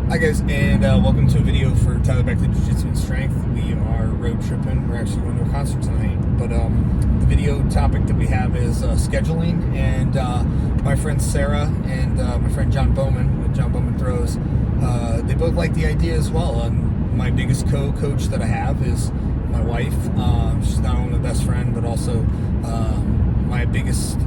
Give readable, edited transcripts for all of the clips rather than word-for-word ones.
Hi guys, and welcome to a video for Tyler Beckley Jiu-Jitsu and Strength. We are road tripping. We're actually going to a concert tonight. But the video topic that we have is scheduling, and my friend Sarah and my friend John Bowman, with John Bowman Throws, they both like the idea as well. And my biggest coach that I have is my wife. She's not only my best friend, but also my biggest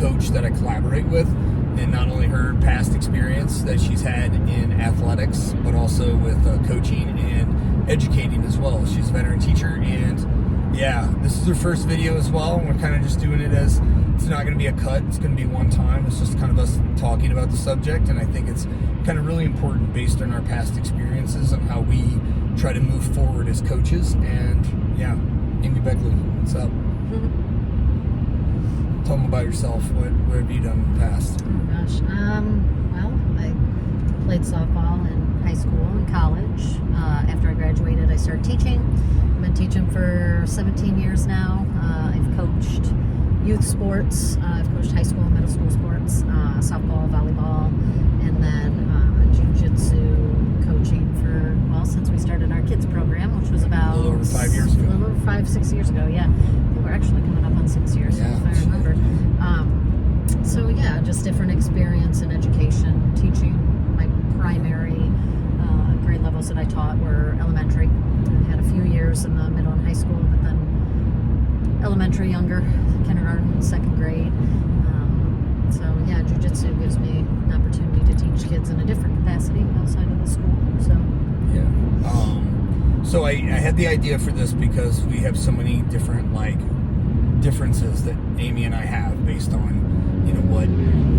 coach that I collaborate with. And not only her past experience that she's had in athletics, but also with coaching and educating as well. She's a veteran teacher, and yeah, this is her first video as well. And we're kind of just doing it as, it's not going to be a cut, it's going to be one time. It's just kind of us talking about the subject, and I think it's kind of really important based on our past experiences and how we try to move forward as coaches. And yeah, Amy Beckley, what's up? Tell them about yourself. What have you done in the past? Oh gosh. Well, I played softball in high school and college. After I graduated, I started teaching. I've been teaching for 17 years now. I've coached youth sports. I've coached high school and middle school sports, softball, volleyball, and then jiu-jitsu coaching for, well, since we started our kids program, which was about a little over 5 years ago. A little over 5-6 years ago, yeah. I think we're actually coming up on 6 years, yeah, if I remember. So yeah, just different experience in education, teaching. My primary grade levels that I taught were elementary. I had a few years in the middle and high school, but then elementary, younger, kindergarten, second grade. So yeah, jiu-jitsu gives me an opportunity to teach kids in a different capacity outside of the school. So yeah. So I had the idea for this because we have so many different differences that Amy and I have based on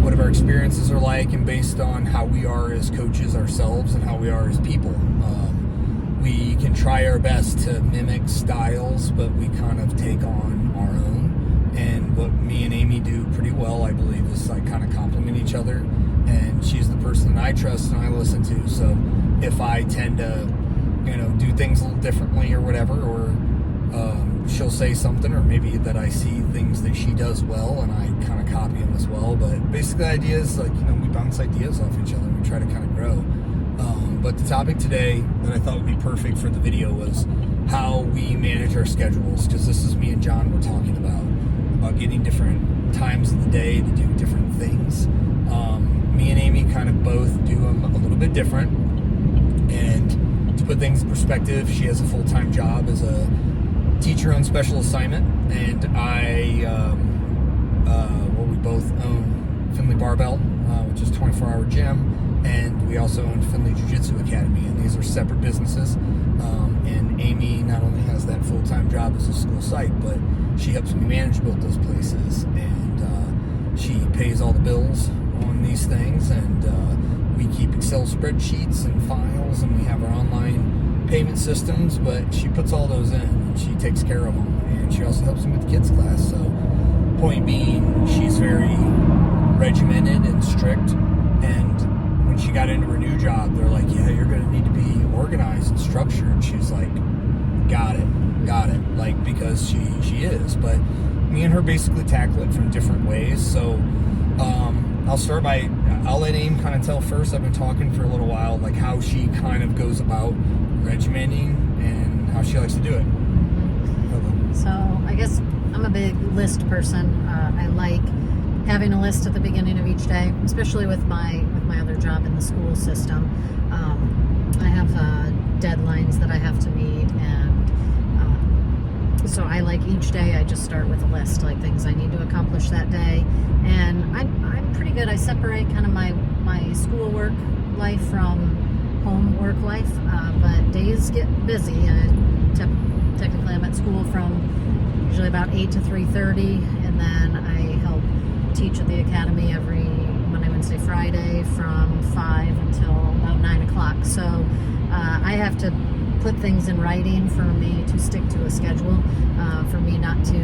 what our experiences are like, and based on how we are as coaches ourselves and how we are as people. We can try our best to mimic styles, but we kind of take on our own. And what me and Amy do pretty well, I believe, is kind of complement each other. And she's the person that I trust and I listen to. So if I tend to, do things a little differently or whatever, or she'll say something, or maybe that I see things that she does well and I kind of copy them as well. But basically the idea is we bounce ideas off each other and we try to kind of grow. But the topic today that I thought would be perfect for the video was how we manage our schedules, because this is me and John were talking about getting different times of the day to do different things. Me and Amy kind of both do them a little bit different. And to put things in perspective, she has a full-time job as a teacher on special assignment, and we both own Findlay Barbell, which is a 24-hour gym, and we also own Findlay Jiu-Jitsu Academy, and these are separate businesses. And Amy not only has that full-time job as a school site, but she helps me manage both those places, and she pays all the bills on these things, and we keep Excel spreadsheets and files, and we have our online payment systems, but she puts all those in and she takes care of them, and she also helps me with the kids class. So point being, she's very regimented and strict, and when she got into her new job, they're like, yeah, you're going to need to be organized and structured. She's like, got it, because she is. But me and her basically tackle it from different ways. So I'll let Aim kind of tell first. I've been talking for a little while, how she kind of goes about regimenting and how she likes to do it. So I guess I'm a big list person. I like having a list at the beginning of each day, especially with my other job in the school system. I have deadlines that I have to meet, and so I like each day I just start with a list, things I need to accomplish that day. And I'm pretty good. I separate kind of my school work life from home work life, but days get busy. Technically I'm at school from usually about 8 to 3:30, and then I help teach at the academy every Monday, Wednesday, Friday from 5 until about 9 o'clock. So I have to put things in writing for me to stick to a schedule, for me not to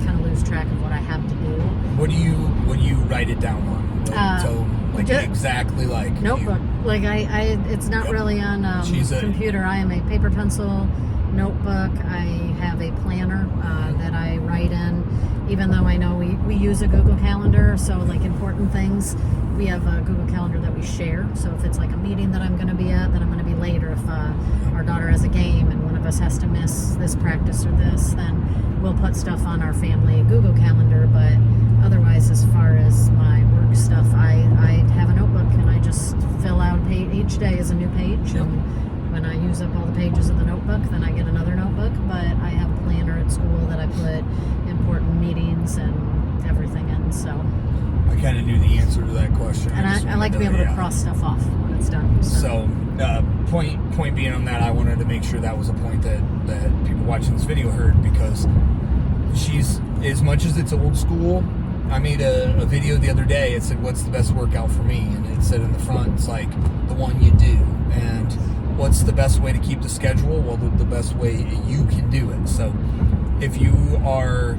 kind of lose track of what I have to do. What do you write it down on? Exactly notebook. It's not really on computer. I am a paper pencil notebook. I have a planner that I write in, even though I know we use a Google Calendar, so like important things, we have a Google Calendar that we share. So if it's like a meeting that I'm going to be at, that I'm going to be late, or if our daughter has a game and one of us has to miss this practice or this, then we'll put stuff on our family Google Calendar. But otherwise, as far as my work stuff, I have a notebook and I just fill out each day is a new page. Yep. And when I use up all the pages of the notebook, then I get another notebook. But I have a planner at school that I put important meetings and everything in. So I kind of knew the answer to that question. and I like to be able to cross stuff off when it's done. So point being on that, I wanted to make sure that was a point that people watching this video heard, because she's, as much as it's old school, I made a video the other day. It said, what's the best workout for me? And it said in the front, it's like the one you do. And what's the best way to keep the schedule? Well, the best way you can do it. So if you are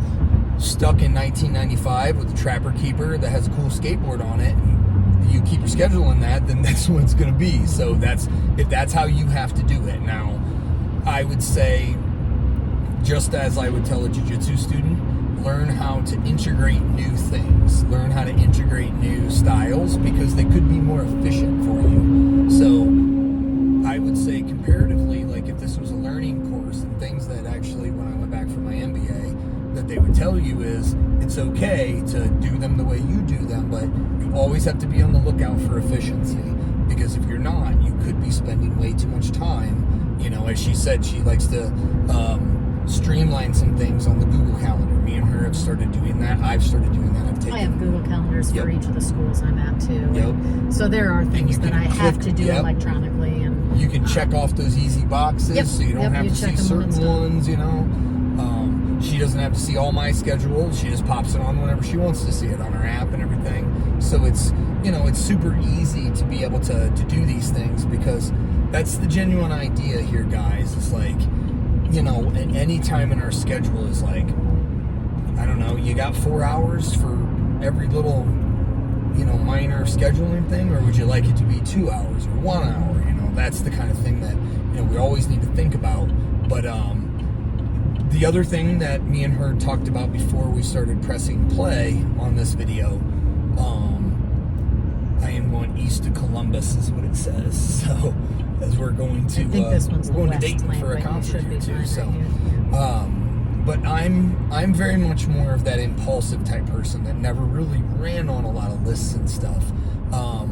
stuck in 1995 with a Trapper Keeper that has a cool skateboard on it, and you keep your schedule in that, then that's what it's going to be. So if that's how you have to do it. Now, I would say, just as I would tell a jiu-jitsu student, learn how to integrate new things. Learn how to integrate new styles, because they could be more efficient for you. So I would say comparatively, like if this was a learning course, and things that actually, when I went back for my MBA, that they would tell you is, it's okay to do them the way you do them, but you always have to be on the lookout for efficiency. Because if you're not, you could be spending way too much time. You know, as she said, she likes to streamline some things on the Google Calendar. Me and her have started doing that. I've started doing that. I have Google Calendars for each of the schools I'm at too. Yep. So there are things that I have to do electronically, and you can check off those easy boxes, so you don't have to see certain ones. You know, she doesn't have to see all my schedule. She just pops it on whenever she wants to see it on her app and everything. So it's, you know, it's super easy to be able to do these things, because that's the genuine idea here, guys. It's like, you know, at any time in our schedule is like, I don't know, you got 4 hours for every little, you know, minor scheduling thing, or would you like it to be 2 hours or 1 hour? You know, that's the kind of thing that, you know, we always need to think about. But the other thing that me and her talked about before we started pressing play on this video, I am going east of Columbus is what it says. So as we're going to, I think this one's we're going to West Dayton Lane, for a concert here too. So, right. but I'm very much more of that impulsive type person that never really ran on a lot of lists and stuff,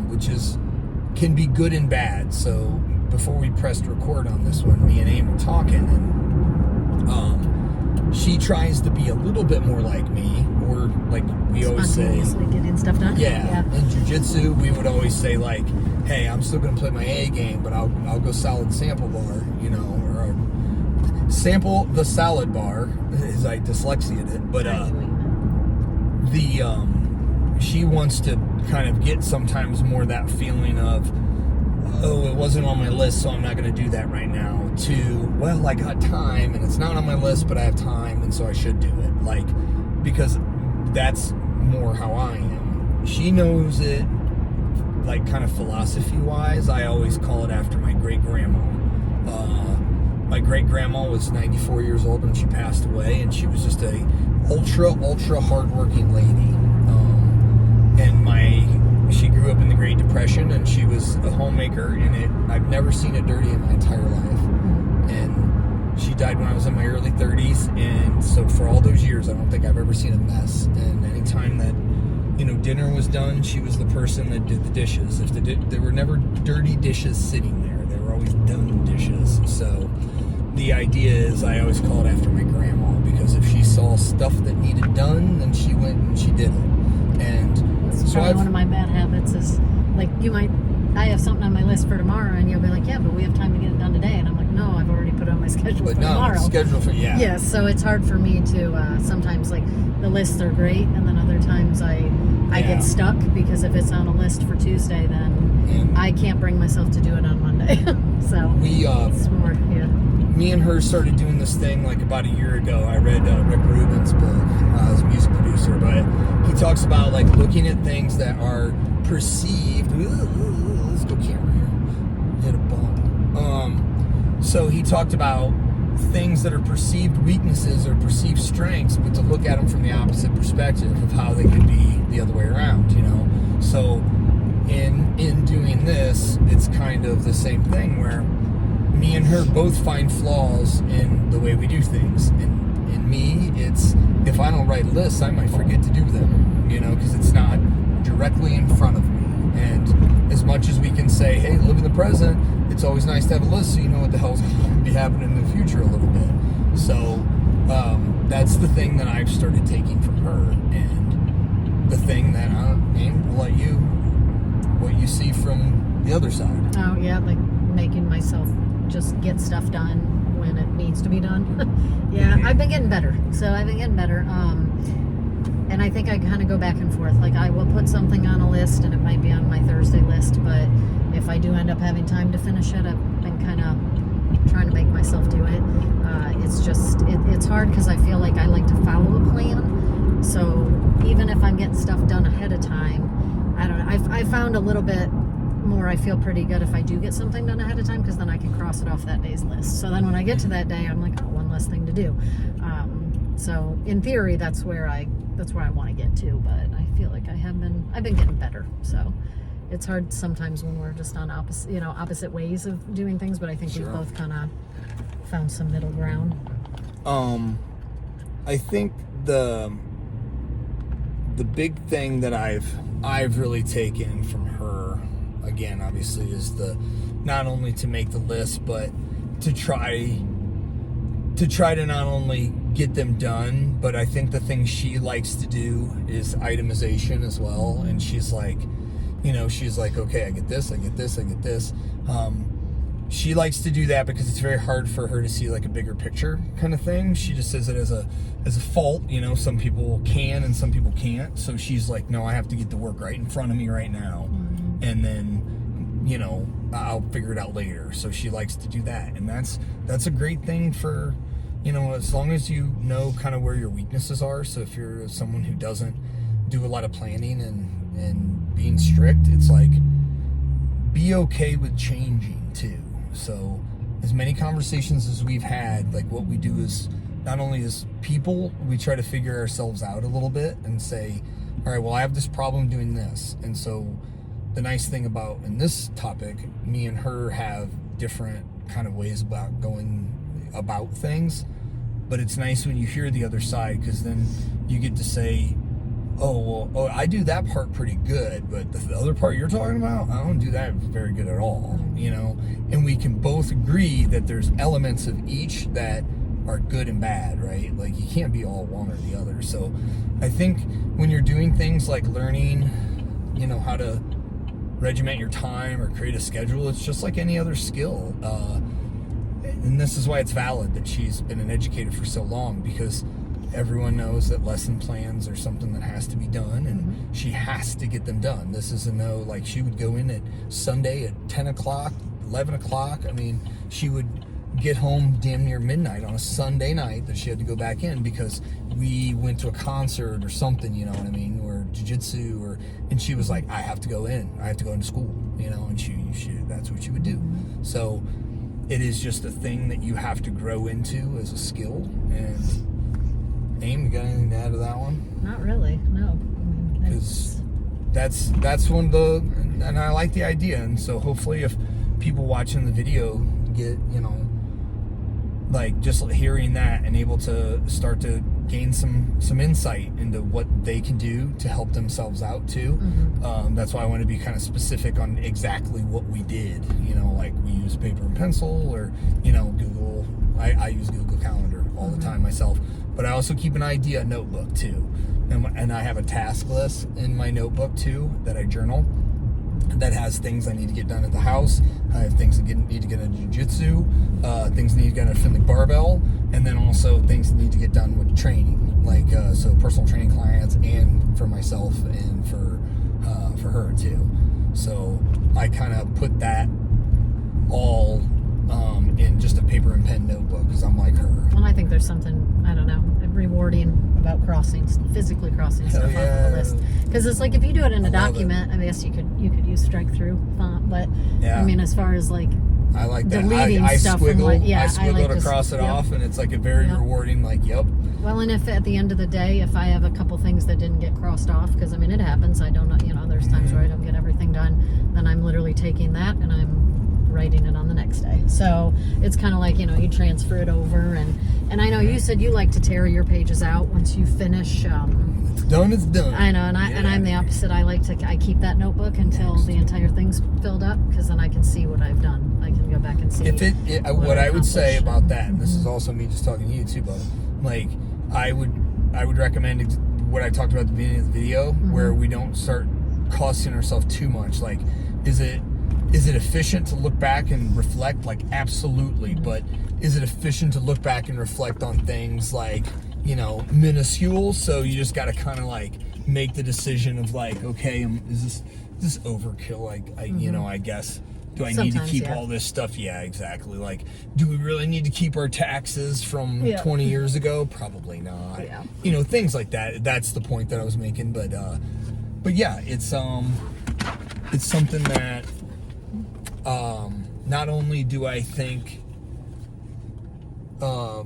which can be good and bad. So before we pressed record on this one, me and Amy were talking, and she tries to be a little bit more like me, or like we always say, getting stuff done. Yeah. In jiu-jitsu, we would always say like, hey, I'm still going to play my A game, but I'll go solid sample bar, you know, or sample the salad bar, as I dyslexiated it. But she wants to kind of get sometimes more that feeling of, oh, it wasn't on my list, so I'm not going to do that right now, to, well, I got time, and it's not on my list, but I have time, and so I should do it. Like, because that's more how I am. She knows it, like, kind of philosophy-wise. I always call it after my great-grandma. My great-grandma was 94 years old when she passed away, and she was just a ultra hard-working lady. And she grew up in the Great Depression, and she was a homemaker, and I've never seen it dirty in my entire life. And she died when I was in my early 30s, and so for all those years, I don't think I've ever seen a mess. And anytime that, you know, dinner was done, she was the person that did the dishes. There were never dirty dishes sitting there. They were always done dishes. So the idea is, I always call it after my grandma, because if she saw stuff that needed done, then she went and she did it. And so one of my bad habits is, like, I have something on my list for tomorrow, and you'll be like, yeah, but we have time to get it done today. And I'm like, no, I've already put it on my schedule for tomorrow. Schedule for, yeah. Yeah, so it's hard for me to, sometimes, like, the lists are great, and then other times I get stuck, because if it's on a list for Tuesday, then I can't bring myself to do it on Monday. So it's more, me and her started doing this thing like about a year ago. I read Rick Rubin's book as a music producer, but he talks about like looking at things that are perceived. Let's go camera here. Hit a bump. So he talked about things that are perceived weaknesses or perceived strengths, but to look at them from the opposite perspective of how they could be the other way around, you know. So in doing this, it's kind of the same thing where me and her both find flaws in the way we do things. And in me, it's if I don't write lists, I might forget to do them, you know, because it's not directly in front of me. And as much as we can say, hey, live in the present, it's always nice to have a list so you know what the hell's going to be happening in the future a little bit. So that's the thing that I've started taking from her, and the thing that we'll let you, what you see from the other side. Oh yeah, like making myself just get stuff done when it needs to be done. Yeah, I've been getting better. And I think I kind of go back and forth. Like I will put something on a list and it might be on my Thursday list, but if I do end up having time to finish it, I've been kind of trying to make myself do it. It's just, it's hard because I feel like I like to follow a plan. So even if I'm getting stuff done ahead of time, I don't know. I found a little bit more, I feel pretty good if I do get something done ahead of time, because then I can cross it off that day's list. So then when I get to that day, I'm like, oh, one less thing to do. So in theory, that's where I want to get to, but I feel like I've been getting better. So it's hard sometimes when we're just on opposite ways of doing things, but I think Sure. we've both kind of found some middle ground. I think the big thing that I've really taken from her, again, obviously, is the not only to make the list, but to try to not only get them done, but I think the thing she likes to do is itemization as well. And she's like, okay, I get this, I get this, I get this. She likes to do that because it's very hard for her to see like a bigger picture kind of thing. She just says it as a fault, you know. Some people can and some people can't. So she's like, no, I have to get the work right in front of me right now. Mm-hmm. And then, you know, I'll figure it out later. So she likes to do that. And that's a great thing for, you know, as long as you know kind of where your weaknesses are. So if you're someone who doesn't do a lot of planning and being strict, it's like, be okay with changing too. So as many conversations as we've had, like what we do is not only as people, we try to figure ourselves out a little bit and say, all right, well, I have this problem doing this. And so the nice thing about in this topic, me and her have different kind of ways about going about things, but it's nice when you hear the other side, because then you get to say, oh, I do that part pretty good, but the other part you're talking about, I don't do that very good at all, you know? And we can both agree that there's elements of each that are good and bad, right? Like you can't be all one or the other. So I think when you're doing things like learning, you know, how to regiment your time or create a schedule, it's just like any other skill. And this is why it's valid that she's been an educator for so long, because everyone knows that lesson plans are something that has to be done, and she has to get them done. This is a no, like she would go in at Sunday at 10 o'clock, 11 o'clock. I mean, she would get home damn near midnight on a Sunday night that she had to go back in because we went to a concert or something, you know what I mean, or jiu-jitsu, and she was like, I have to go in. I have to go into school, you know, and she that's what she would do. So it is just a thing that you have to grow into as a skill. And Aim, you got anything to add to that one? Not really, no. Because that's one of the, and I like the idea, and so hopefully if people watching the video get, you know, like just hearing that and able to start to gain some insight into what they can do to help themselves out too. Mm-hmm. That's why I want to be kind of specific on exactly what we did, you know, like we use paper and pencil, or, you know, Google. I use Google Calendar all the time myself, but I also keep an idea notebook too, and I have a task list in my notebook too that I journal that has things I need to get done at the house. I have things that need to get into jiu-jitsu, things that need to get into Findlay barbell, and then also things that need to get done with training, like so personal training clients, and for myself and for her too. So I kind of put that all in just a paper and pen notebook, because I'm like her. Well, I think there's something, I don't know, rewarding about physically crossing stuff off of the list. Because it's like if you do it in a document, I guess you could use strike through font, but I mean, as far as like I like that. deleting I stuff. squiggle, I squiggle like to cross it yep. off, and it's like a very Yep. rewarding, like, yep. Well, and if at the end of the day, if I have a couple things that didn't get crossed off, because I mean, it happens, I don't know, there's times where I don't get everything done, then I'm literally taking that and I'm writing it on the next day. So it's kind of like, you transfer it over. And I know you said you like to tear your pages out once you finish. It's done, it's done. I know, and I'm the opposite. I keep that notebook until the entire thing's filled up, because then I can see what I've done. I can go back and see. What I would say about that, and this is also me just talking to you too, brother. Like, I would recommend what I talked about at the beginning of the video, where we don't start costing ourselves too much. Like, is it efficient to look back and reflect? Like, absolutely. But is it efficient to look back and reflect on things like, minuscule? So you just got to kind of like make the decision of like, okay, is this overkill? Like, I guess, do I need to keep all this stuff? Yeah, exactly. Like, do we really need to keep our taxes from 20 years ago? Probably not. Yeah. Things like that. That's the point that I was making. But yeah, it's something that not only do I think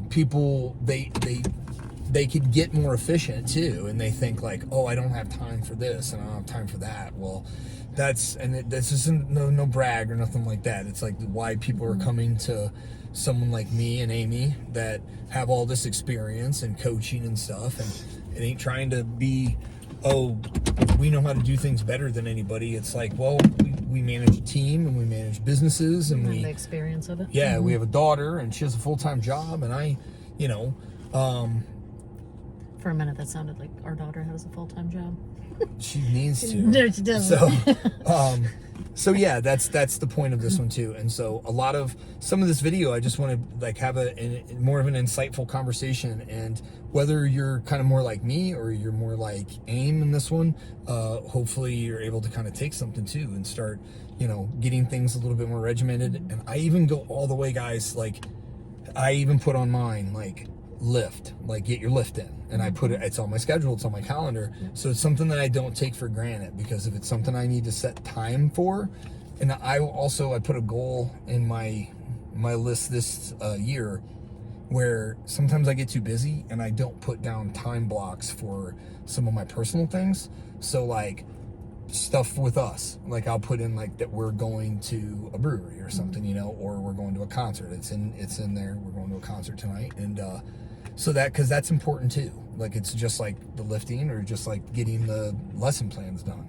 people they could get more efficient too, and they think like, oh, I don't have time for this and I don't have time for that. Well, that's just no brag or nothing like that. It's like why people are coming to someone like me and Amy that have all this experience and coaching and stuff, and it ain't trying to be, oh, we know how to do things better than anybody. It's like, well, we manage a team and we manage businesses, and we have the experience of it. Yeah, we have a daughter and she has a full-time job, and I, for a minute that sounded like our daughter has a full-time job. She needs to. No, she doesn't. So yeah, that's the point of this one too. And so some of this video, I just want to like have more of an insightful conversation. And whether you're kind of more like me or you're more like AIM in this one, hopefully you're able to kind of take something too and start, getting things a little bit more regimented. And I even go all the way, guys. Like, I even put on mine like lift, like get your lift in, and I put it's on my schedule, it's on my calendar. So it's something that I don't take for granted, because if it's something I need to set time for. And I put a goal in my list this year, where sometimes I get too busy and I don't put down time blocks for some of my personal things. So like stuff with us, like I'll put in like that we're going to a brewery or something, or we're going to a concert. It's in there. We're going to a concert tonight, and so because that's important too. Like, it's just like the lifting, or just like getting the lesson plans done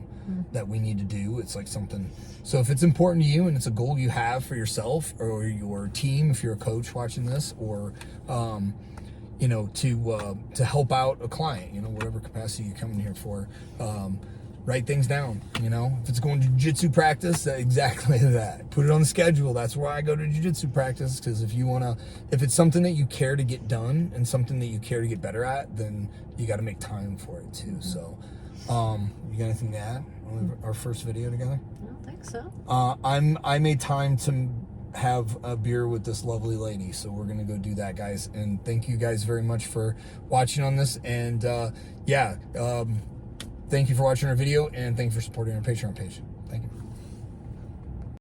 that we need to do. It's like something. So if it's important to you and it's a goal you have for yourself or your team, if you're a coach watching this, or to help out a client, whatever capacity you're coming here for, write things down. If it's going to jiu-jitsu practice, exactly that. Put it on the schedule. That's where I go to jiu-jitsu practice, because if it's something that you care to get done and something that you care to get better at, then you got to make time for it too. So, you got anything to add on our first video together? I don't think so. I made time to have a beer with this lovely lady, so we're gonna go do that, guys. And thank you guys very much for watching on this. And thank you for watching our video, and thank you for supporting our Patreon page.